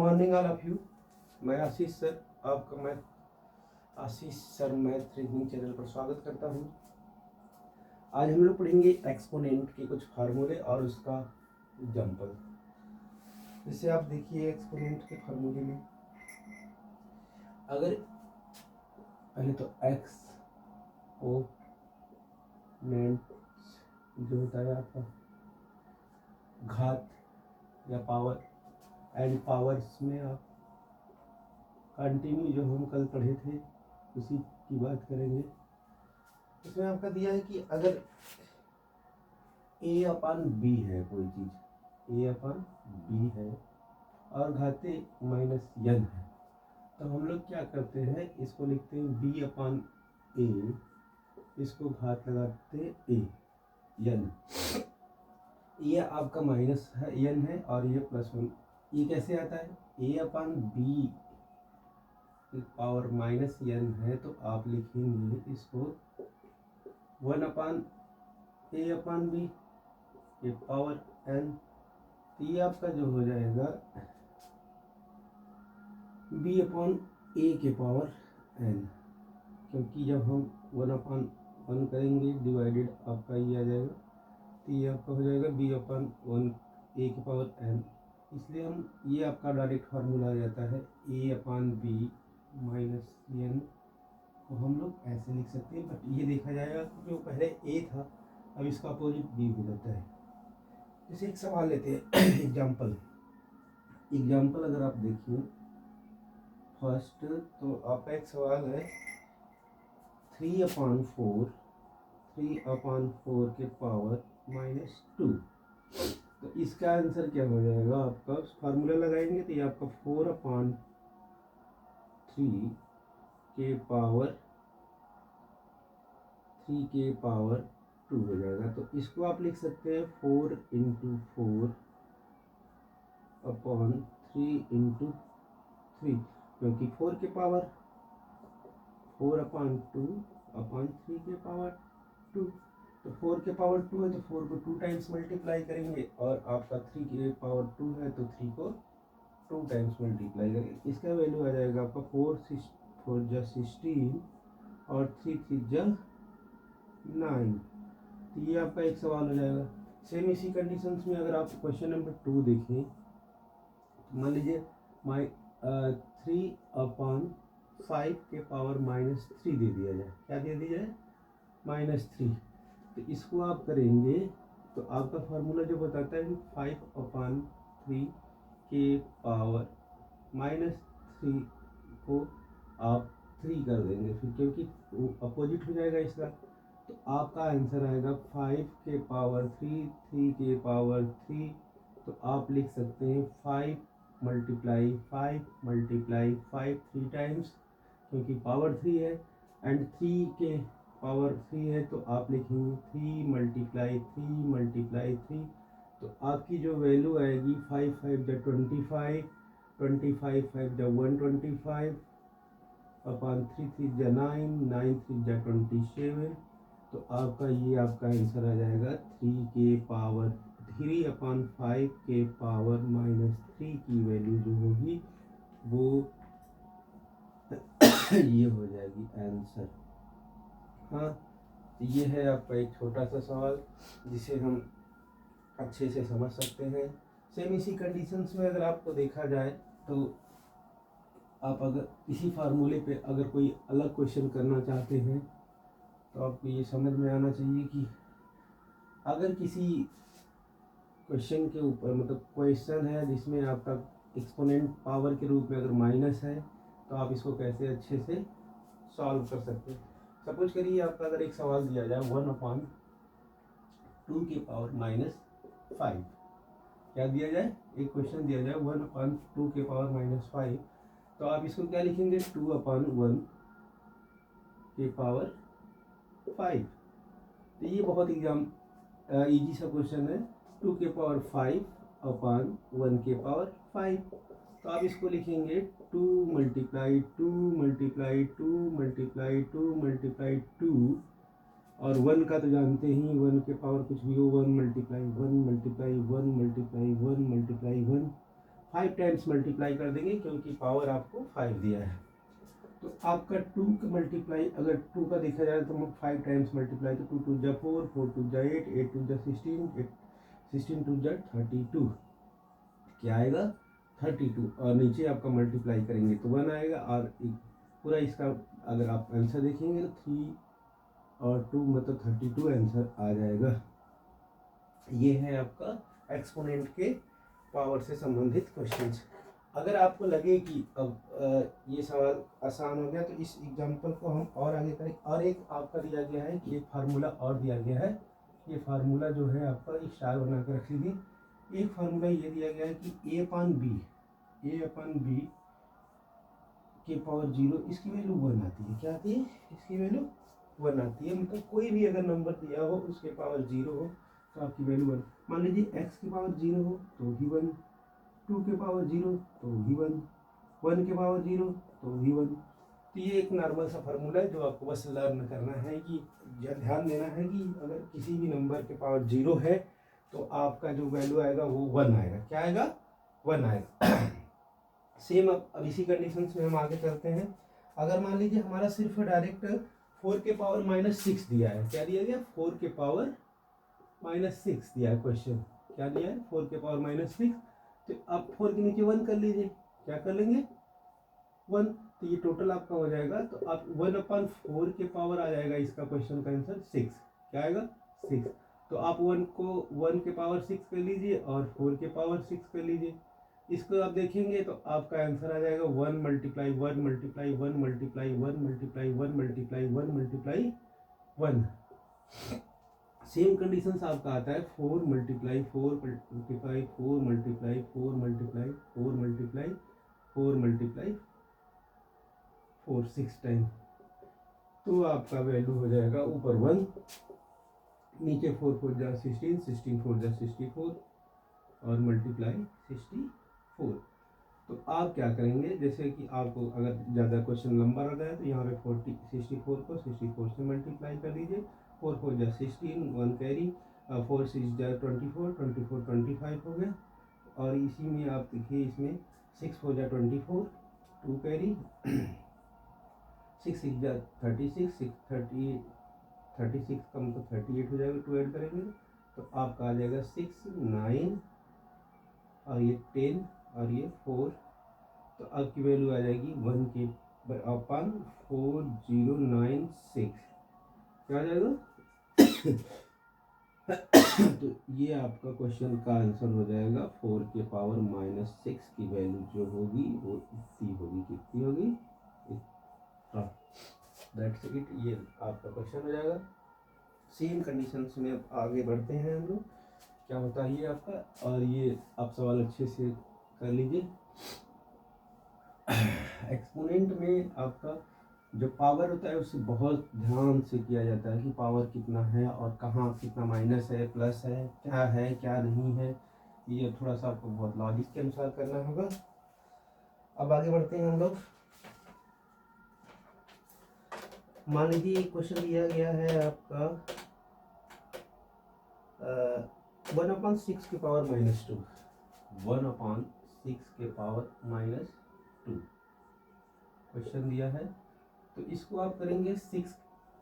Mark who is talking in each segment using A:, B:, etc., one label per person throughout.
A: Morning all of you. मैं आशीष sir, आपका आशीष sir math reasoning channel पर स्वागत करता हूँ। आज हम लोग पढ़ेंगे एक्सपोनेंट के कुछ फार्मूले और उसका एग्जाम्पल। जैसे आप देखिए एक्सपोनेंट के फार्मूले में अगर पहले तो एक्सपोनेंट जो होता है आपका घात या पावर एंड पावर्स में आप कंटिन्यू जो हम कल पढ़े थे उसी की बात करेंगे। इसमें आपका दिया है कि अगर a अपान बी है, कोई चीज़ a अपान बी है और घाते माइनस यन है, तो हम लोग क्या करते हैं, इसको लिखते हैं b अपान a, इसको घात लगाते a यन। ये आपका माइनस है यन है और ये प्लस वन। ये कैसे आता है, a upon B power minus n है, तो आप लिखेंगे इसको one upon a upon B ये पावर एन। तो ये आपका जो हो जाएगा बी अपॉन ए के पावर एन, क्योंकि जब हम वन अपान वन करेंगे डिवाइडेड आपका ये आ जाएगा, तो ये आपका हो जाएगा बी अपॉन वन ए के पावर एन। इसलिए हम ये आपका डायरेक्ट फार्मूला आ जाता है ए अपान बी माइनस एन को हम लोग ऐसे लिख सकते हैं। बट ये देखा जाएगा जो पहले ए था अब इसका अपोजिट बी हो जाता है। जैसे एक सवाल लेते हैं एग्जाम्पल अगर आप देखिए फर्स्ट, तो आपका एक सवाल है 3/4 के पावर -2। तो इसका आंसर क्या हो जाएगा, आपका फार्मूला लगाएंगे तो ये आपका 4/3 के पावर 2 हो जाएगा। तो इसको आप लिख सकते हैं 4 × 4/3 × 3, क्योंकि 4 के पावर 4/2/3 के पावर 2। तो 4 के पावर 2 है तो 4 को 2 टाइम्स मल्टीप्लाई करेंगे, और आपका 3 के पावर 2 है तो 3 को 2 टाइम्स मल्टीप्लाई करेंगे। इसका वैल्यू आ जाएगा आपका 4 × 16 और 3 × 3 = 9। तो ये आपका एक सवाल हो जाएगा। सेम इसी कंडीशंस में अगर आप क्वेश्चन नंबर 2 देखें, मान लीजिए 3/5 के पावर -3 दे दिया जाए। क्या दे दिया जाए, -3। तो इसको आप करेंगे तो आपका फार्मूला जो बताता है कि 5/3 के पावर -3 को आप 3 कर देंगे फिर, क्योंकि अपोजिट हो जाएगा इसका। तो आपका आंसर आएगा 5 के पावर 3, 3 के पावर 3। तो आप लिख सकते हैं 5 × 5 3 टाइम्स, क्योंकि पावर 3 है एंड 3 के पावर 3 है, तो आप लिखेंगे 3 × 3। तो आपकी जो वैल्यू आएगी 5 × 5 = 25, 25 × 5 = 125 अपॉन 3 × 3 = 9, 9 × 3 = 27। तो आपका ये आपका आंसर आ जाएगा 3/5 के पावर -3 की वैल्यू जो होगी वो ये हो जाएगी आंसर। हाँ, ये है आपका एक छोटा सा सवाल जिसे हम अच्छे से समझ सकते हैं। सेम इसी कंडीशंस में अगर आपको देखा जाए तो आप अगर इसी फार्मूले पे अगर कोई अलग क्वेश्चन करना चाहते हैं तो आपको ये समझ में आना चाहिए कि अगर किसी क्वेश्चन के ऊपर मतलब क्वेश्चन है जिसमें आपका एक्सपोनेंट पावर के रूप में अगर माइनस है, तो आप इसको कैसे अच्छे से सॉल्व कर सकते हैं। सपोज करिए आपका अगर एक सवाल दिया जाए 1/2 के पावर -5। क्या दिया जाए, एक क्वेश्चन दिया जाए 1/2 के पावर -5, तो आप इसको क्या लिखेंगे 2/1 के पावर 5। तो ये बहुत इजी सा क्वेश्चन है, 2 के पावर 5/1 के पावर 5। तो आप इसको लिखेंगे 2 × 2 × 2 × 2 और 1 का तो जानते ही 1 के पावर कुछ भी हो, 1 × 1 × 1 × 1 × 1 × 1 5 टाइम्स मल्टीप्लाई कर देंगे क्योंकि पावर आपको 5 दिया है। तो आपका 2 का मल्टीप्लाई अगर 2 का देखा जाए तो 5 टाइम्स मल्टीप्लाई, तो 2 टू जा 4, 4 टू जा 8, 8 टू जा 16, 16 टू जा 32, क्या आएगा 32। और नीचे आपका मल्टीप्लाई करेंगे तो 1 आएगा। और पूरा इसका अगर आप आंसर देखेंगे तो 3 और 2 मतलब 32 आंसर आ जाएगा। ये है आपका एक्सपोनेंट के पावर से संबंधित क्वेश्चंस। अगर आपको लगे कि अब ये सवाल आसान हो गया तो इस एग्जांपल को हम और आगे करें। और एक आपका दिया गया है कि एक फार्मूला और दिया गया है। ये फार्मूला जो है आपका एक स्टार बना कर रख लीजिए। एक फार्मूला ये दिया गया है कि ए अपन बी के पावर 0, इसकी वैल्यू 1 आती है। क्या आती है? इसकी वैल्यू 1 आती है। मतलब कोई भी अगर नंबर दिया हो उसके पावर 0 हो तो आपकी वैल्यू 1। मान लीजिए x की पावर 0 हो तो भी 1, 2 के पावर 0 तो भी 1, 1 के पावर 0 तो भी 1। तो ये एक नॉर्मल सा फार्मूला है जो आपको बस लर्न करना है कि ध्यान देना है कि अगर किसी भी नंबर के पावर 0 है तो आपका जो वैल्यू आएगा वो 1 आएगा। क्या आएगा? 1 आएगा। सेम अब इसी कंडीशन में हम आगे चलते हैं। अगर मान लीजिए हमारा सिर्फ डायरेक्ट 4 के पावर -6 दिया है। क्या दिया गया? 4 के पावर -6 दिया है क्वेश्चन। क्या दिया है? 4 के पावर -6। तो आप 4 के नीचे 1 कर लीजिए। क्या कर लेंगे? 1। तो ये टोटल आपका हो जाएगा। तो आप 1/4 के पावर आ जाएगा इसका क्वेश्चन का आंसर 6। क्या आएगा? 6। तो आप 1 को 1 के पावर 6 कर लीजिए और 4 के पावर 6 कर लीजिए। इसको आप देखेंगे तो आपका आंसर आ जाएगा 1 multiply 1 multiply 1 multiply 1 multiply 1 multiply 1 multiply 1। Same conditions आपका आता है 4 multiply 4 multiply 4 multiply 4 multiply 4 multiply 4 multiply 4 6 time. तो आपका वैल्यू हो जाएगा ऊपर 1, नीचे 4 4 जा 16, 16 4 जा 64 और मल्टीप्लाई 64। तो आप क्या करेंगे, जैसे कि आपको अगर ज़्यादा क्वेश्चन लंबा रह जाए तो यहाँ पे 64 को 64 से मल्टीप्लाई कर दीजिए। 4 4 जा 16, 1 कैरी, 4 6 जा 24, 24 25 हो गया। और इसी में आप देखिए इसमें 6 4 जा 24, 2 कैरी, 6 6 जा 36, 36 का मतलब 38 हो जाएगा। 2 ऐड करेंगे तो आपका आ जाएगा 6 9 और ये 10 और ये 4। तो आपकी वैल्यू आ जाएगी 1 के अपन 4096। क्या आ जाएगा? तो ये आपका क्वेश्चन का आंसर हो जाएगा 4 के पावर -6 की वैल्यू जो होगी वो इतनी होगी। कितनी होगी? That's it. ये आपका क्वेश्चन हो जाएगा। सेम कंडीशंस में अब आगे बढ़ते हैं हम लोग। क्या होता है ये आपका, और ये आप सवाल अच्छे से कर लीजिए। एक्सपोनेंट में आपका जो पावर होता है उससे बहुत ध्यान से किया जाता है कि पावर कितना है और कहाँ कितना माइनस है प्लस है क्या नहीं है। ये थोड़ा सा आपको बहुत लॉजिक के अनुसार करना होगा। अब आगे बढ़ते हैं हम लोग। मान लीजिए क्वेश्चन दिया गया है आपका 1/6 के पावर -2, 1/6 के पावर -2 क्वेश्चन दिया है। तो इसको आप करेंगे 6,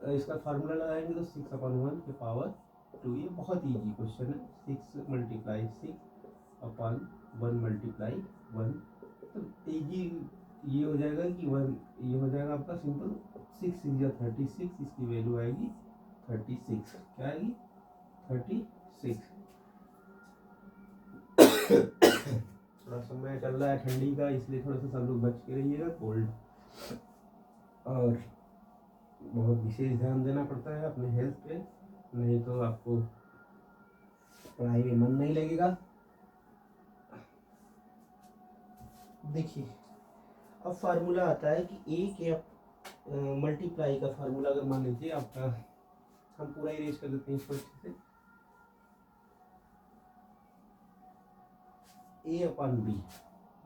A: इसका फार्मूला लगाएंगे तो 6/1 के पावर 2। ये बहुत इजी क्वेश्चन है। 6 मल्टीप्लाई 6/1 मल्टीप्लाई 1। तो इजी ये हो जाएगा कि 1, ये हो जाएगा आपका सिंपल। 6 6 या 36, इसकी वैल्यू आएगी 36। क्या आएगी? 36। थोड़ा समय चल रहा है ठंडी का, इसलिए थोड़ा सा सब लोग बच के रहिएगा। कोल्ड और बहुत विशेष ध्यान देना पड़ता है अपने हेल्थ पे, नहीं तो आपको पढ़ाई में मन नहीं लगेगा। देखिए अब फार्मूला आता है कि ए के मल्टीप्लाई का फार्मूला अगर मान लीजिए आपका, हम पूरा इरेज कर देते हैं इसको अच्छे से। A/B,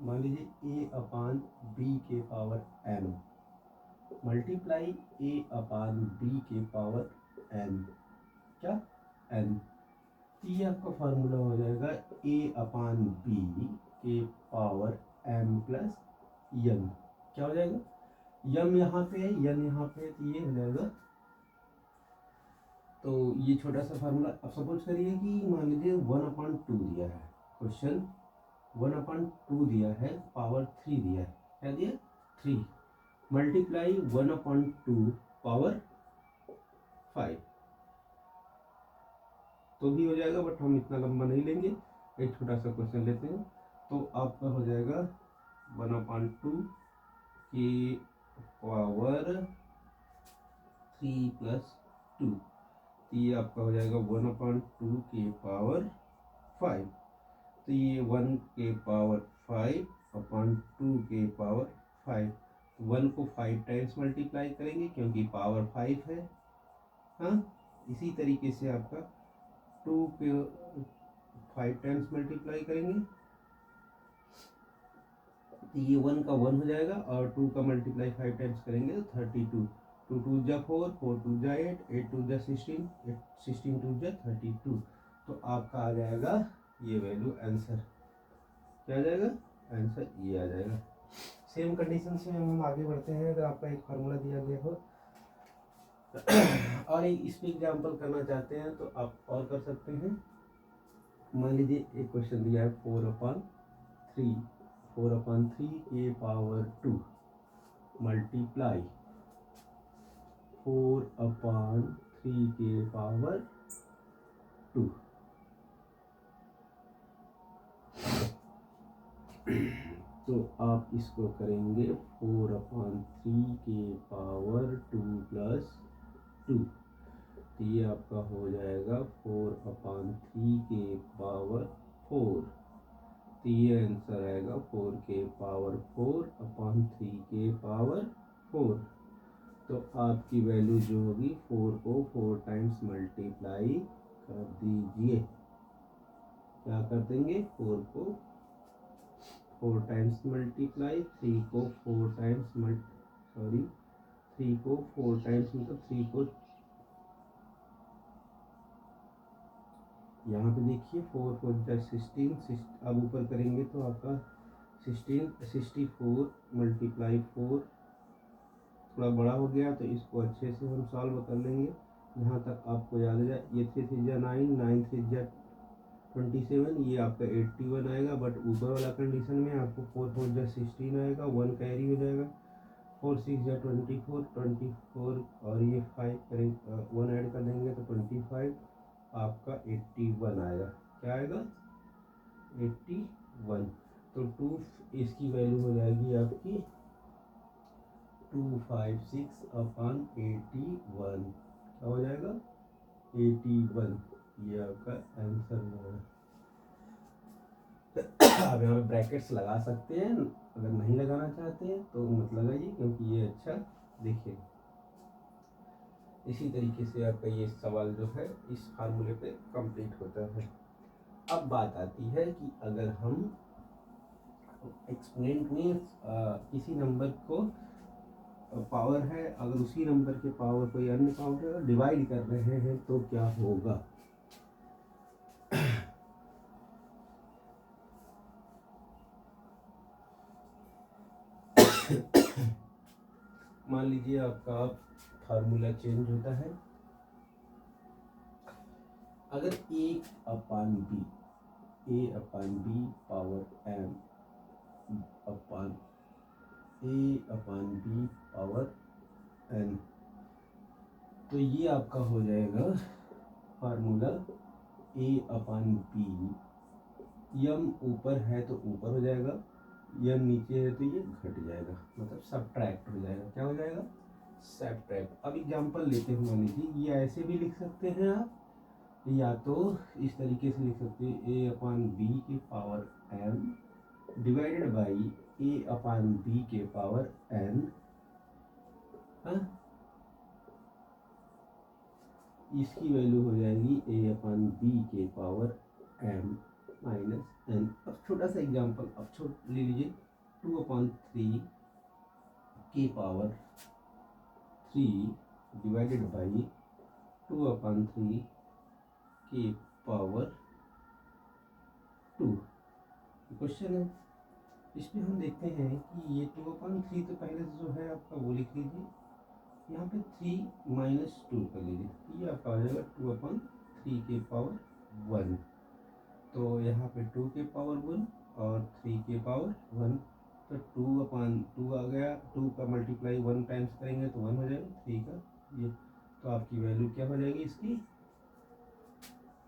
A: मान लीजिए A/B के पावर n मल्टीप्लाई A/B के पावर n। क्या? n। तो ये आपका फार्मूला हो जाएगा A/B के पावर m प्लस n। क्या हो जाएगा, m यहाँ पे है, n यहाँ पे है, तो ये हो जाएगा। तो ये छोटा सा फार्मूला, अब सपोज करिए कि मान लीजिए 1/2 दिया है, क्वेश्चन 1/2 दिया है, पावर 3 दिया है, क्या दिया 3, मल्टीप्लाई 1/2 पावर 5 तो भी हो जाएगा, बट हम इतना लंबा नहीं लेंगे, एक छोटा सा क्वेश्चन लेते हैं। तो आपका हो जाएगा 1/2 के पावर 3 प्लस 2, ये आपका हो जाएगा 1/2 के पावर 5, तो ये 1 के पावर 5/2 के पावर 5, 1 को 5 टाइम्स मल्टीप्लाई करेंगे क्योंकि पावर 5 है। हाँ, इसी तरीके से आपका 2 के 5 टाइम्स मल्टीप्लाई करेंगे, तो ये 1 का 1 हो जाएगा, और 2 का मल्टीप्लाई 5 टाइम्स करेंगे तो 32, 2 2 जा 4, 4 2 जा 8, 8 2 जा 16, 16 2 जा 32। तो आपका आ जाएगा ये वैल्यू आंसर, क्या आ जाएगा आंसर, ये आ जाएगा। सेम कंडीशन से हम आगे बढ़ते हैं। अगर आपका एक फार्मूला दिया गया हो और एक इस पे एग्जाम्पल करना चाहते हैं तो आप और कर सकते हैं। मान लीजिए एक क्वेश्चन दिया है 4/3 के पावर 2 मल्टीप्लाई 4/3 के पावर 2। तो आप इसको करेंगे 4/3 के पावर 2 प्लस 2, तो ये आपका हो जाएगा 4/3 के पावर 4, तो ये आंसर आएगा 4 के पावर 4/3 के पावर 4। तो आपकी वैल्यू जो होगी 4 को 4 टाइम्स मल्टीप्लाई कर दीजिए। क्या कर देंगे, 4 को 4 टाइम्स मल्टीप्लाई, 3 को 4 टाइम्स 3 को 4 टाइम्स मतलब 3 को यहाँ पे देखिए 4 4 जा 16, अब ऊपर करेंगे तो आपका 64 मल्टीप्लाई 4 थोड़ा बड़ा हो गया, तो इसको अच्छे से हम सॉल्व कर लेंगे जहाँ तक आपको याद है। ये 3 3 जा 9, 9 3 जा 27, ये आपका 81 आएगा, बट ऊपर वाला कंडीशन में आपको 4 4 जा 16 आएगा, 1 कैरी हो जाएगा, 4 6 जा 24 और ये 5 करें 1 ऐड कर देंगे तो 25, आपका 81 आएगा। क्या आएगा 81। तो 2 इसकी वैल्यू हो जाएगी आपकी 256/81, क्या हो जाएगा 81, ये आपका आंसर होगा। आप यहाँ पे ब्रैकेट्स लगा सकते हैं, अगर नहीं लगाना चाहते हैं तो मत लगाइए क्योंकि ये अच्छा देखिए। इसी तरीके से आपका ये सवाल जो है इस फार्मूले पे कंप्लीट होता है। अब बात आती है कि अगर हम एक्सपोनेंट में किसी नंबर को पावर है, अगर उसी नंबर के पावर कोई अन्य पावर है डिवाइड कर रहे हैं तो क्या होगा। मान लीजिए आपका फार्मूला चेंज होता है, अगर a/b power m upon a/b power n, तो ये आपका हो जाएगा फार्मूला a/b, m ऊपर है तो ऊपर हो जाएगा, m नीचे है तो ये घट जाएगा, मतलब सब्ट्रैक्ट हो जाएगा। क्या हो जाएगा सब्ट्रैक्ट। अब एग्जांपल लेते हैं, मान लीजिए ये ऐसे भी लिख सकते हैं आप, या तो इस तरीके से लिख सकते हैं a/b के power m divided by a/b के पावर n। हाँ, इसकी वैल्यू हो जाएगी a/b के पावर m माइनस n। अब छोटा सा एग्जांपल अब ले लीजिए 2/3 के पावर 3 डिवाइडेड बाई 2/3 के पावर 2, क्वेश्चन है। इसमें हम देखते हैं कि ये 2/3 तो पहले से जो है आपका वो लिख लीजिए, यहाँ पे 3 - 2 कर लीजिए, ये आपका आ जाएगा 2/3 के पावर 1। तो यहाँ पे 2 के पावर 1 और 3 के पावर 1, तो 2/2 आ गया। 2 का मल्टीप्लाई 1 टाइम्स करेंगे तो 1 हो जाएगा, 3 का ये। तो आपकी वैल्यू क्या हो जाएगी इसकी,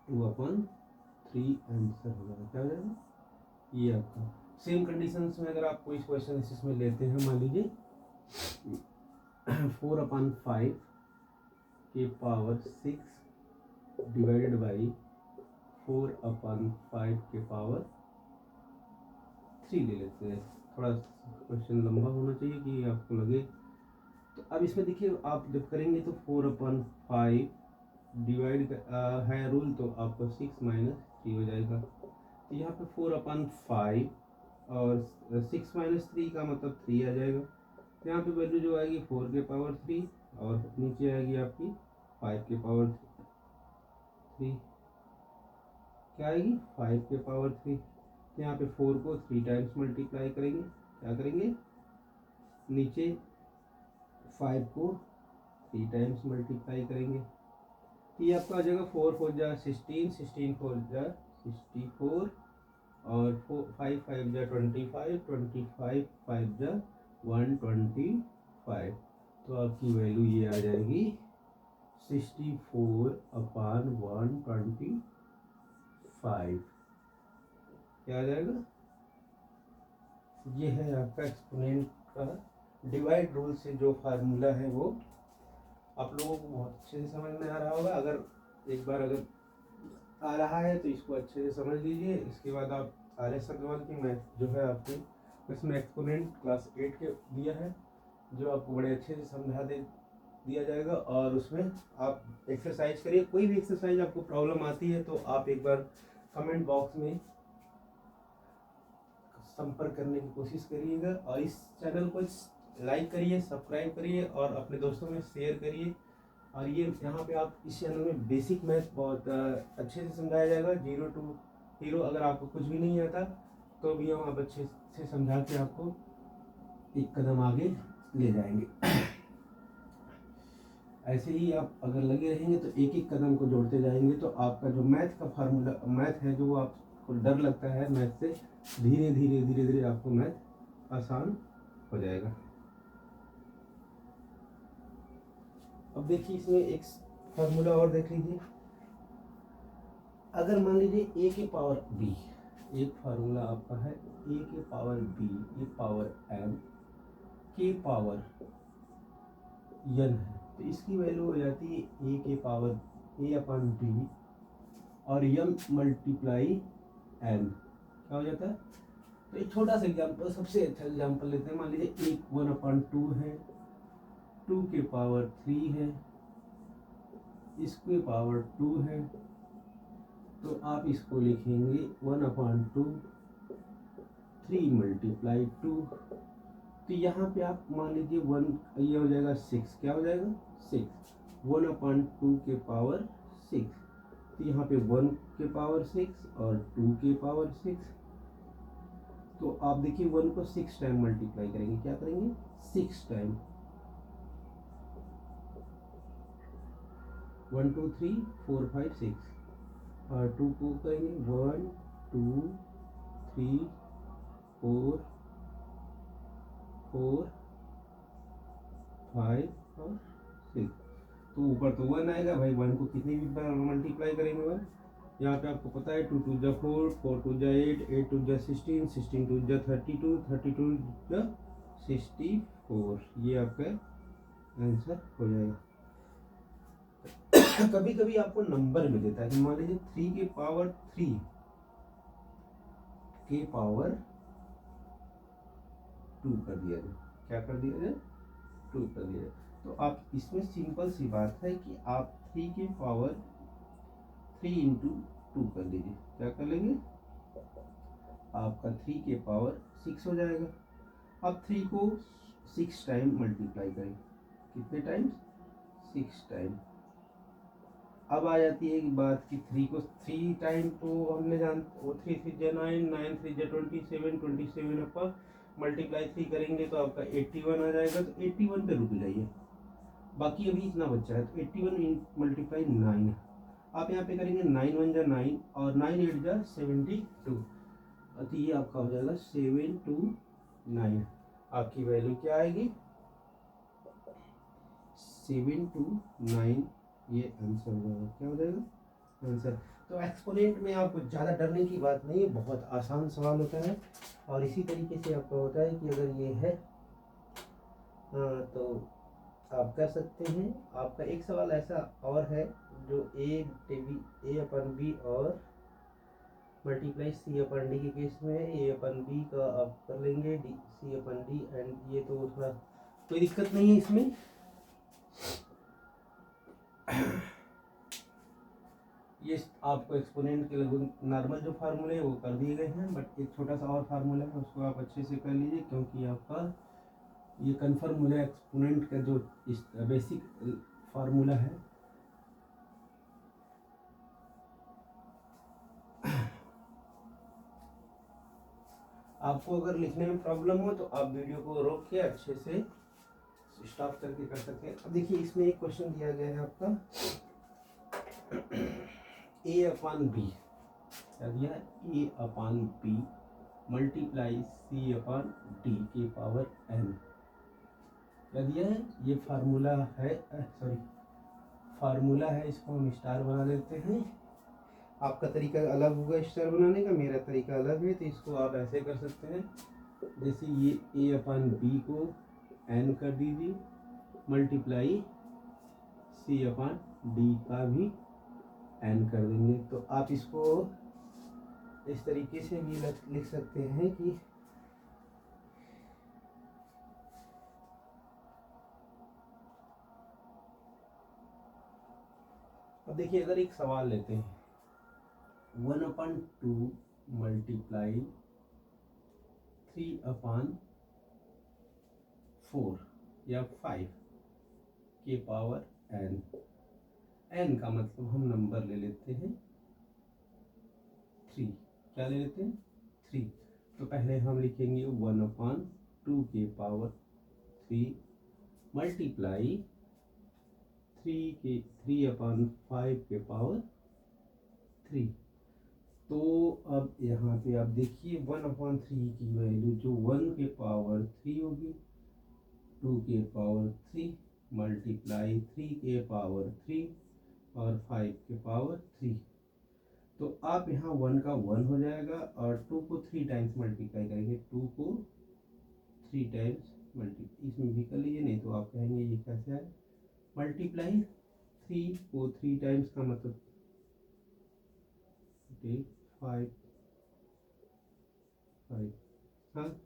A: 2/3 आंसर हो जाएगा। क्या हो जाएगा ये आपका। सेम कंडीशंस में अगर आप कोई क्वेश्चन इसमें लेते हैं, मान लीजिए 4/5 के पावर 6 डिवाइडेड बाई 4/5 के पावर 3 ले लेते हैं। थोड़ा क्वेश्चन लंबा होना चाहिए कि आपको लगे। तो अब इसमें देखिए, आप जब करेंगे तो 4/5 डिवाइड है रूल, तो आपको 6 - 3 हो जाएगा। तो यहाँ पे 4/5 और 6 - 3 का मतलब 3 आ जाएगा। तो यहाँ पे वैल्यू जो आएगी 4 के पावर 3 और नीचे आएगी आपकी 5 के पावर 3। क्या आएगी 5 के पावर 3। तो यहाँ पे 4 को 3 टाइम्स मल्टीप्लाई करेंगे, क्या करेंगे नीचे 5 को 3 टाइम्स मल्टीप्लाई करेंगे। तो ये आपका आ जाएगा 4 4 जा 16, 16 4 जा 64 और 5 5 जा 25, 25 5 जा 125। तो आपकी वैल्यू ये आ जाएगी 64/125। क्या आ जाएगा, ये है आपका एक्सपोनेंट का डिवाइड रूल से जो फार्मूला है वो आप लोगों को बहुत अच्छे से समझ में आ रहा होगा। अगर एक बार अगर आ रहा है तो इसको अच्छे से समझ लीजिए। इसके बाद आप RS अग्रवाल की मैथ जो है आपकी, इसमें एक्सपोनेंट क्लास 8 के दिया है, जो आपको बड़े अच्छे से समझा दिया जाएगा। और उसमें आप एक्सरसाइज करिए। कोई भी एक्सरसाइज आपको प्रॉब्लम आती है तो आप एक बार कमेंट बॉक्स में संपर्क करने की कोशिश करिएगा। और इस चैनल को लाइक करिए, सब्सक्राइब करिए और अपने दोस्तों में शेयर करिए। और ये यहाँ पे आप इस चैनल में बेसिक मैथ बहुत अच्छे से समझाया जाएगा, 0 to हीरो। अगर आपको कुछ भी नहीं आता तो भी हम आप अच्छे से समझा के आपको एक कदम आगे ले जाएंगे। ऐसे ही आप अगर लगे रहेंगे तो एक एक कदम को जोड़ते जाएंगे तो आपका जो मैथ का फार्मूला मैथ है, जो आपको डर लगता है मैथ से, धीरे धीरे धीरे धीरे आपको मैथ आसान हो जाएगा। अब देखिए इसमें एक फार्मूला और देख लीजिए। अगर मान लीजिए a के पावर b, एक फार्मूला आपका है a के पावर b, ये पावर m के पावर n है, तो इसकी वैल्यू हो जाती है a के पावर a/b और m मल्टीप्लाई n। क्या हो जाता है, तो एक छोटा सा एग्जाम्पल, सबसे अच्छा एग्जाम्पल लेते हैं। मान लीजिए एक 1/2 है, 2 के पावर 3 है, इसके पावर 2 है, तो आप इसको लिखेंगे 1/2 3 मल्टीप्लाई 2। तो यहाँ पे आप मान लीजिए 1, ये हो जाएगा 6। क्या हो जाएगा 6, 1/2 के पावर 6। तो यहाँ पे 1 के पावर 6 और 2 के पावर 6। तो आप देखिए 1 को 6 टाइम मल्टीप्लाई करेंगे, क्या करेंगे 6 टाइम, 1 2 3 4 5 6 और 2 को करेंगे 1 2 3 4 4 5 और 6। तो ऊपर तो 1 आएगा भाई, 1 को कितनी भी बार मल्टीप्लाई करेंगे 1। यहाँ पे आपको पता है 2 2 जा 4, 4 2 जा 8, 8 2 जा 16, 16 2 जा 32, 32 जा 64। ये आपका आंसर हो जाएगा। कभी कभी आपको नंबर में देता है, मान लीजिए 3 के पावर 3 के पावर 2 कर दिया जाए। क्या कर दिया जाए 2 कर दिया जाए। तो आप इसमें सिंपल सी बात है कि आप 3 के पावर 3 इंटू 2 कर लीजिए। क्या कर लेंगे, आपका 3 के पावर 6 हो जाएगा। अब 3 को 6 टाइम मल्टीप्लाई करें, कितने टाइम्स 6 टाइम, अब आ जाती है बात कि 3 को 3 टाइम तो हमने वो 3 3 जा 9, 9 3 जा 27, 27 अपन मल्टीप्लाई 3 करेंगे तो आपका 81 आ जाएगा। तो 81 पे रुक जाइए, बाकी अभी इतना बच्चा है। तो 81 मल्टीप्लाई 9 आप यहाँ पे करेंगे, 9 1 जा 9 और 9 8 जा 72। तो ये आपका हो जाएगा 729। आपकी वैल्यू क्या आएगी? 729। ये आंसर हो जाएगा। क्या हो जाएगा? आंसर। तो एक्सपोनेंट में आपको ज़्यादा डरने की बात नहीं है, बहुत आसान सवाल होता है। और इसी तरीके से आपका होता है कि अगर ये है तो आप कर सकते हैं। आपका एक सवाल ऐसा और है जो ए अपन बी और मल्टीप्लाई सी अपन डी के केस में है। ए अपन बी का आप कर लेंगे, D C upon D, and ये तो थोड़ा कोई दिक्कत नहीं है इसमें। ये आपको एक्सपोनेंट के लगभग नॉर्मल जो फार्मूले हैं वो कर दिए गए हैं, बट एक छोटा सा और फार्मूला है उसको आप अच्छे से कर लीजिए, क्योंकि आपका ये कन्फर्म हो जाए एक्सपोनेंट का जो इस बेसिक फार्मूला है। आपको अगर लिखने में प्रॉब्लम हो तो आप वीडियो को रोक के अच्छे से स्टॉप करके कर सकते हैं। अब देखिए इसमें एक क्वेश्चन दिया गया है आपका ए अपान बी, क्या दिया है? ए अपान बी मल्टीप्लाई सी अपान डी के पावर एन, क्या दिया है? ये फार्मूला है, फार्मूला है, इसको हम स्टार बना देते हैं। आपका तरीका अलग होगा स्टार बनाने का, मेरा तरीका अलग है। तो इसको आप ऐसे कर सकते हैं, जैसे ये ए अपान बी को एन कर दीजिए मल्टीप्लाई सी अपान डी का भी एन कर देंगे। तो आप इसको इस तरीके से भी लिख सकते हैं कि अब देखिए अगर एक सवाल लेते हैं 1/2 मल्टीप्लाई 3/4 या 5 के पावर एन। एन का मतलब हम नंबर ले लेते हैं 3। क्या ले लेते हैं? 3। तो पहले हम लिखेंगे 1/2 के पावर 3 मल्टीप्लाई 3/5 के पावर 3। तो अब यहाँ पे आप देखिए 1/3 की वैल्यू जो 1 के पावर 3 होगी, 2 के पावर 3 मल्टीप्लाई 3 के पावर 3 और 5 के पावर 3। तो आप यहाँ 1 का 1 हो जाएगा और 2 को 3 टाइम्स मल्टीप्लाई करेंगे, 2 को 3 टाइम्स मल्टीप्लाई, इसमें भी कर लीजिए, नहीं तो आप कहेंगे ये कैसे है? मल्टीप्लाई 3 को 3 टाइम्स का मतलब 5 5। हाँ,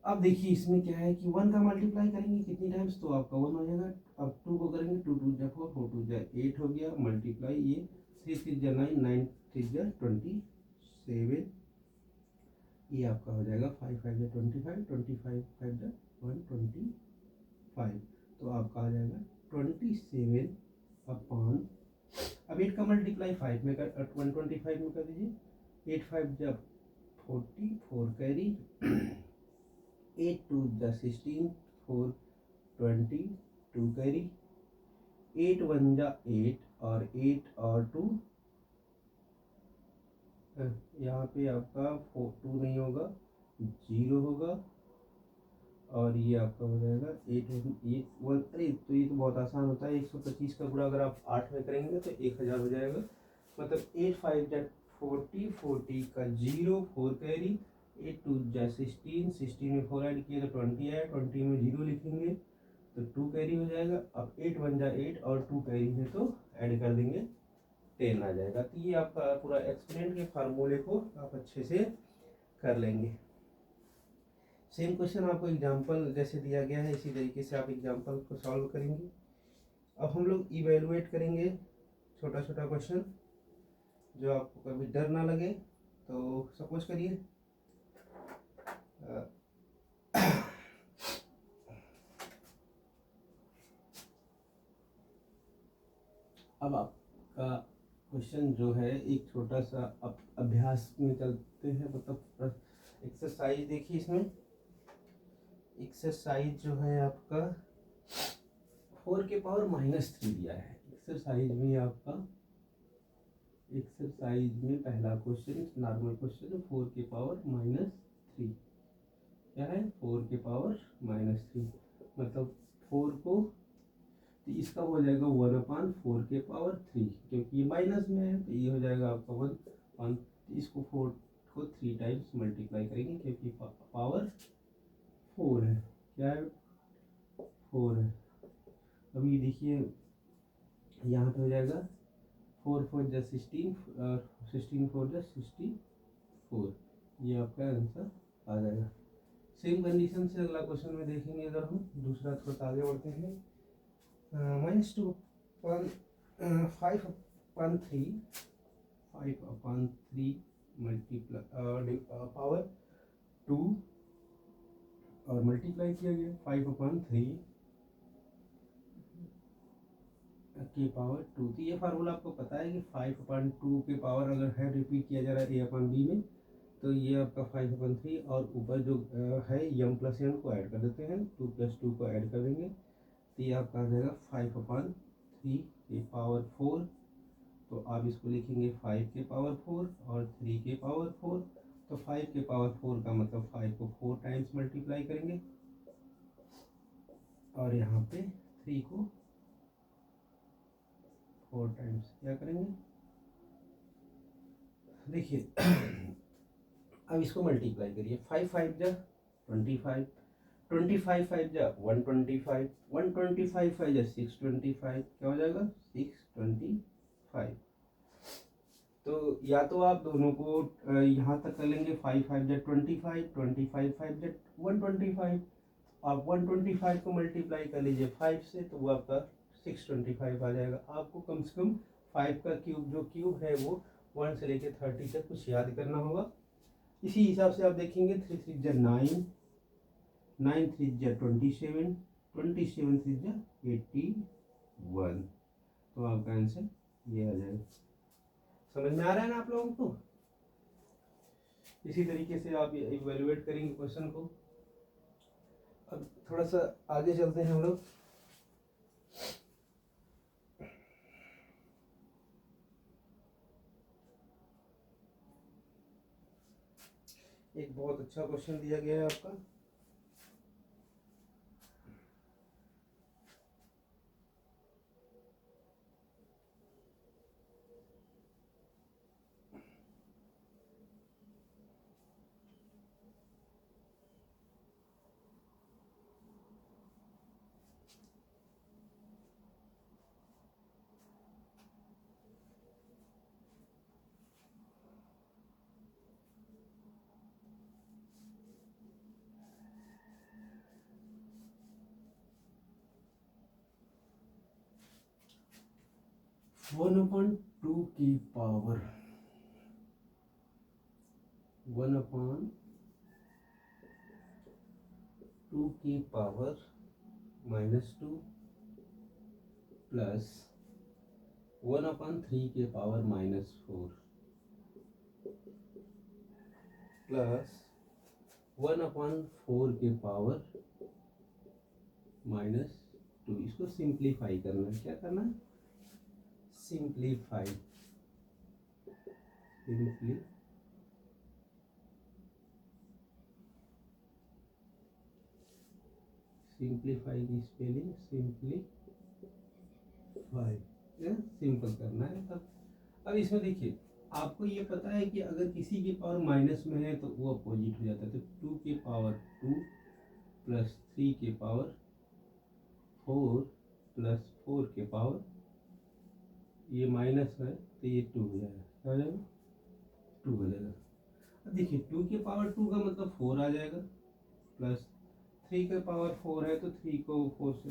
A: अब देखिए इसमें क्या है कि 1 का मल्टीप्लाई करेंगे कितनी टाइम्स तो आपका 1 हो जाएगा। अब 2 को करेंगे, 2 2 जा 4, 4 2 जा 8 हो गया मल्टीप्लाई ये 3 3 जा 9, 9 3 जा 27। ये आपका हो जाएगा 5 5 जा 25, 25 5 जा 125। तो आपका आ जाएगा 27 अपॉन, अब 8 का मल्टीप्लाई 5 में कर 125 में कर दीजिए। 8 5 जा 40, 4 कैरी, 8 2 जा 16, 4 20, 2 कैरी, 8 1 जा 8 और 8 और 2, यहाँ पे आपका 2 नहीं होगा, 0 होगा। और ये आपका हो जाएगा 8 ये 1। अरे तो ये तो बहुत आसान होता है, 125 का गुणा अगर आप 8 में करेंगे तो 1000 हो जाएगा। मतलब 8 5 जा 40, 40 का 0, 4 कैरी, 8 2 जा 16, 16 में 4 ऐड किए तो 20 आया, 20 में 0 लिखेंगे तो 2 कैरी हो जाएगा। अब 8 1 जा 8 और 2 कैरी है तो ऐड कर देंगे 10 आ जाएगा। तो ये आपका पूरा एक्सपोनेंट के फार्मूले को आप अच्छे से कर लेंगे। सेम क्वेश्चन आपको एग्जांपल जैसे दिया गया है इसी तरीके से आप एग्जांपल को सॉल्व करेंगे। अब हम लोग इवेलुएट करेंगे छोटा छोटा क्वेश्चन जो आपको कभी डर ना लगे। तो सपोज करिए अब आपका क्वेश्चन जो है एक छोटा सा अभ्यास में चलते हैं, मतलब एक्सरसाइज देखिए। इसमें एक्सरसाइज जो है आपका 4 के पावर -3 दिया है। एक्सरसाइज में आपका एक्सरसाइज में पहला क्वेश्चन नॉर्मल क्वेश्चन है, 4 के पावर -3 क्या है, 4 के पावर -3 मतलब 4 को, तो इसका हो जाएगा 1/4 के पावर 3, क्योंकि ये माइनस में है तो ये हो जाएगा आपका 1/, तो इसको 4 को 3 टाइम्स मल्टीप्लाई करेंगे क्योंकि पावर 4 है। क्या है, 4 है। अभी देखिए यहाँ पे हो जाएगा 4 4 जा 16, 16 4 जा 64, ये आपका आंसर आ जाएगा। सेम कंडीशन से अगला क्वेश्चन में देखेंगे। अगर हम दूसरा थोड़ा आगे बढ़ते हैं, -2 5/3 मल्टीप्लाई पावर 2 और मल्टीप्लाई किया गया 5/3 के पावर 2। तो ये फार्मूला आपको पता है कि 5/2 के पावर अगर है रिपीट किया जा रहा है a/b में, तो ये आपका 5/3 और ऊपर जो है m + n को ऐड कर देते हैं, 2 + 2 को ऐड कर देंगे, तो ये आपका आ जाएगा 5/3 के पावर 4। तो आप इसको लिखेंगे 5 के पावर 4 और 3 के पावर 4। तो 5 के पावर 4 का मतलब 5 को 4 टाइम्स मल्टीप्लाई करेंगे और यहाँ पे 3 को 4 टाइम्स क्या करेंगे, देखिए अब इसको मल्टीप्लाई करिए। 5 5 जा 25, 25 5 जा 125, 125 5 जा 625, क्या हो जाएगा 625। तो या तो आप दोनों को यहाँ तक कर लेंगे, 5 5 जा 25, 25 5 जा 125, आप 125 को मल्टीप्लाई कर लीजिए 5 से, तो वो आपका 625 आ जाएगा। आपको कम से कम 5 का क्यूब, जो क्यूब है वो 1 से लेके 30 तक कुछ याद करना होगा। इसी हिसाब से आप देखेंगे 3 3 जा 9, 9 3 जा 27, 27 3 जा 81, तो आपका आंसर ये आ जाएगा। समझ में आ रहा है ना आप लोगों को? इसी तरीके से आप इवैल्यूएट करेंगे क्वेश्चन को। अब थोड़ा सा आगे चलते हैं हम लोग। एक बहुत अच्छा क्वेश्चन दिया गया है आपका, वन अपॉन टू की पावर 1/2 की पावर -2 प्लस 1/3 के पावर -4 प्लस 1/4 के पावर -2। इसको सिंप्लीफाई करना है। क्या करना है? सिंप्लीफाई सिंप्लीफाई की स्पेलिंग सिंप्लीफाई, सिंपल करना है तब। अब इसमें देखिए आपको ये पता है कि अगर किसी की पावर माइनस में है तो वो अपोजिट हो जाता है। तो 2 के पावर 2 प्लस 3 के पावर 4 प्लस 4 के पावर, ये माइनस है तो ये 2 हो जाएगा। क्या हो जाएगा? 2 हो जाएगा। अब देखिए 2 के पावर 2 का मतलब 4 आ जाएगा, प्लस 3 के पावर 4 है तो 3 को 4 से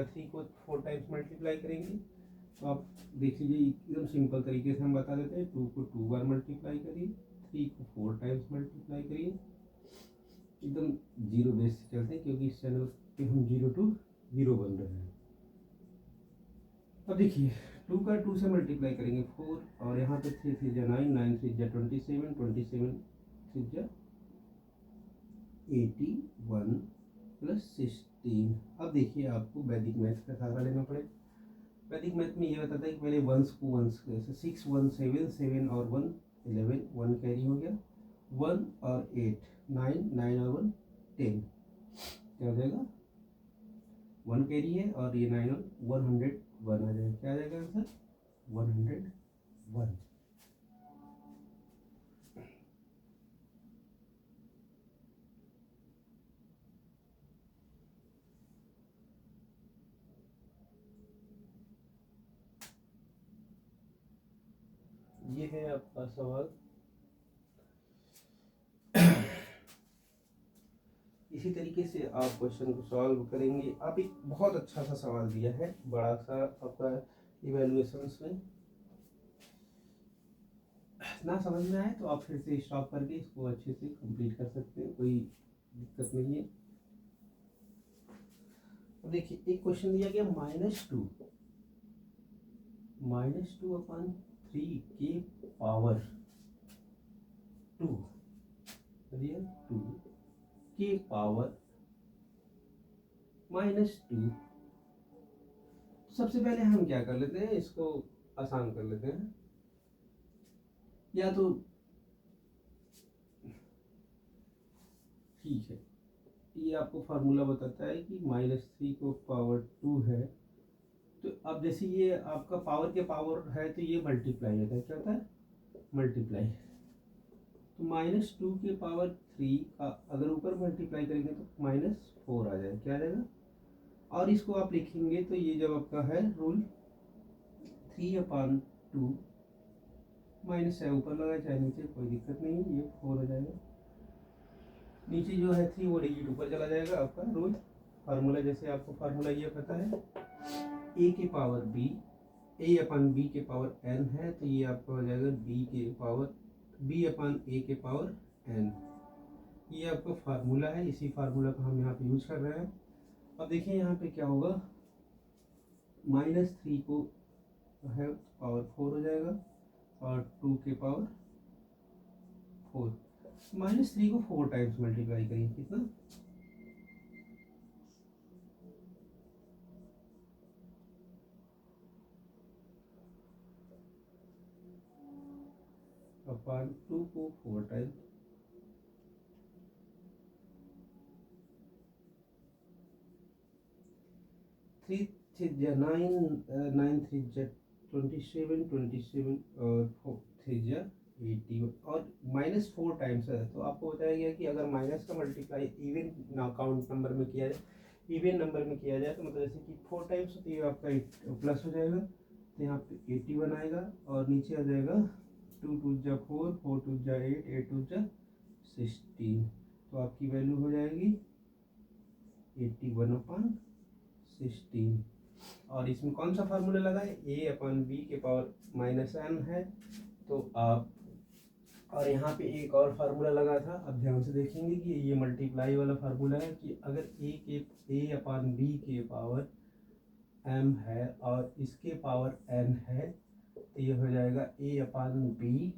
A: 3 को 4 टाइम्स मल्टीप्लाई करेंगे। तो आप देख लीजिए एकदम सिंपल तरीके से हम बता देते हैं। 2 को 2 बार मल्टीप्लाई करिए, 3 को 4 टाइम्स मल्टीप्लाई करिए। एकदम जीरो बेस से चलते हैं क्योंकि इस चैनल पे हम 0 to 0 बन रहे हैं। अब देखिए 2 का 2 से मल्टीप्लाई करेंगे 4, और यहाँ पे 3 3 9, 9 3 27, 27 3 81 प्लस 16। अब देखिए आपको वैदिक मैथ का सहारा लेना पड़ेगा। वैदिक मैथ में ये बताता है कि पहले वंस को वंस, जैसे 6 1 7 7 और 1 11, 1 कैरी हो गया, 1 और 8 9, 9 और 1 10, क्या हो जाएगा 1 कैरी है, और ये 9 और 101 आ जाएगा। क्या आ जाएगा आंसर 101। ये है आपका सवाल। इसी तरीके से आप क्वेश्चन को सॉल्व करेंगे। आप एक बहुत अच्छा सा सवाल दिया है, बड़ा सा आपका इवैल्यूएशंस में। ना समझ में आए तो आप फिर से स्टॉप करके इसको अच्छे से कंप्लीट कर सकते हैं, कोई दिक्कत नहीं है। अब देखिए एक क्वेश्चन दिया गया -2 अपॉन 3 के पावर 2 दिया, 2 के पावर -2। सबसे पहले हम क्या कर लेते हैं, इसको आसान कर लेते हैं। या तो ठीक है, ये आपको फार्मूला बताता है कि -3 को पावर 2 है, तो अब जैसे ये आपका पावर के पावर है तो ये मल्टीप्लाई होता है, क्या होता है मल्टीप्लाई। तो -2 के पावर 3 का अगर ऊपर मल्टीप्लाई करेंगे तो -4 आ जाएगा, क्या आ जाएगा। और इसको आप लिखेंगे तो ये जब आपका है रूल 3/2 माइनस है, ऊपर लगा चाहे नीचे कोई दिक्कत नहीं है, ये 4 हो जाएगा। नीचे जो है 3 वो डिजिट ऊपर चला जाएगा। आपका रूल फार्मूला, जैसे आपको फार्मूला ये पता है a के पावर b, a/b के पावर n है, तो ये आपका हो जाएगा b के पावर b/a के पावर n। ये आपका फार्मूला है, इसी फार्मूला को हम यहाँ पे यूज कर रहे हैं। अब देखिए यहाँ पे क्या होगा, -3 को है पावर 4 हो जाएगा, और 2 के पावर 4। -3 को 4 टाइम्स मल्टीप्लाई करिए, कितना अपॉन 2 को 4 टाइम्स, 3 3 9, 9 3 27, 27 और 4 3 80, और -4 टाइम्स है। तो आपको बताया गया कि अगर माइनस का मल्टीप्लाई इवन काउंट नंबर में किया जाए, इवन नंबर में किया जाए, तो मतलब जैसे कि 4 टाइम्स, तो ये आपका प्लस हो जाएगा, तो यहाँ पे 81 आएगा, और नीचे आ जाएगा 2 2 4, 4 2 8, 8 2 16। तो आपकी वैल्यू हो जाएगी 81/16। और इसमें कौन सा फार्मूला लगा है, a/b के पावर -n है, तो आप, और यहाँ पे एक और फार्मूला लगा था। अब ध्यान से देखेंगे कि ये मल्टीप्लाई वाला फार्मूला है कि अगर a/b के पावर m है और इसके पावर n है, तो ये हो जाएगा a/b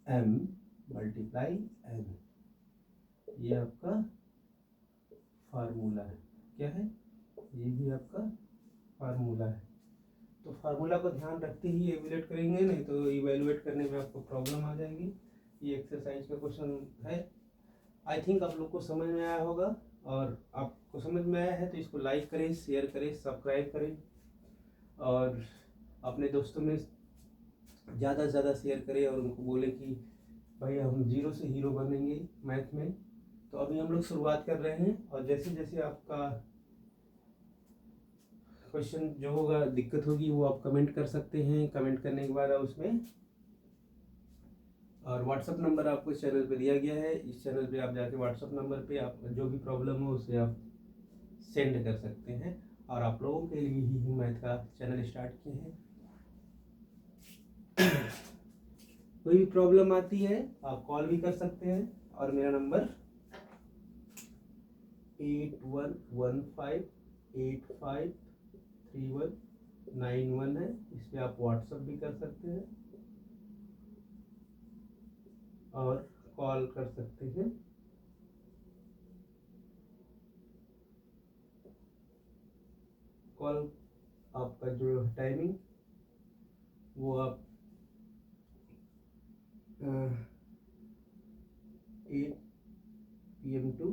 A: m मल्टीप्लाई n। ये आपका फार्मूला है, क्या है, ये भी आपका फार्मूला है। तो फार्मूला को ध्यान रखते ही एवेल्यूएट करेंगे, नहीं तो इवेल्युएट करने में आपको प्रॉब्लम आ जाएगी। ये एक्सरसाइज का क्वेश्चन है। आई थिंक आप लोग को समझ में आया होगा, और आपको समझ में आया है तो इसको लाइक करें, शेयर करें, सब्सक्राइब करें, और अपने दोस्तों में ज़्यादा से ज़्यादा शेयर करें, और उनको बोलें कि भाई हम जीरो से हीरो बनेंगे मैथ में। तो अभी हम लोग शुरुआत कर रहे हैं, और जैसे जैसे आपका क्वेश्चन जो होगा, दिक्कत होगी, वो आप कमेंट कर सकते हैं। कमेंट करने के बाद आप उसमें, और व्हाट्सअप नंबर आपको इस चैनल पे दिया गया है, इस चैनल पे आप जाके व्हाट्सअप नंबर पे आप जो भी प्रॉब्लम हो उसे आप सेंड कर सकते हैं। और आप लोगों के लिए ही मैथ का चैनल स्टार्ट किए हैं। कोई भी प्रॉब्लम आती है आप कॉल भी कर सकते हैं, और मेरा नंबर 81158531 91 है। इस पर आप व्हाट्सअप भी कर सकते हैं और कॉल कर सकते हैं। कॉल आपका जो टाइमिंग वो आप 8 PM टू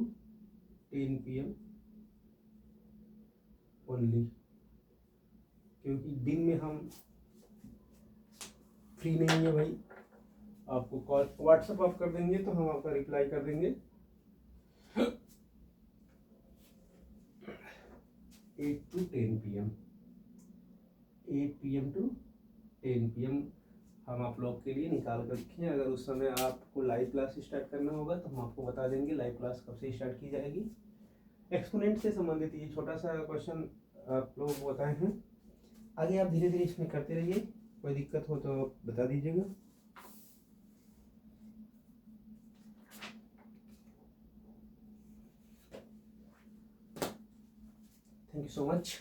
A: 10 PM ओनली, क्योंकि दिन में हम फ्री नहीं है भाई। आपको कॉल व्हाट्सअप आप कर देंगे तो हम आपका रिप्लाई कर देंगे। 8 to 10 PM, 8 PM to 10 PM हम आप लोग के लिए निकाल कर रखें। अगर उस समय आपको लाइव क्लास स्टार्ट करना होगा तो हम आपको बता देंगे लाइव क्लास कब से स्टार्ट की जाएगी। एक्सपोनेंट से संबंधित ये छोटा सा क्वेश्चन आप लोगों को बताए हैं। आगे आप धीरे धीरे इसमें करते रहिए, कोई दिक्कत हो तो आप बता दीजिएगा। Thank you so much.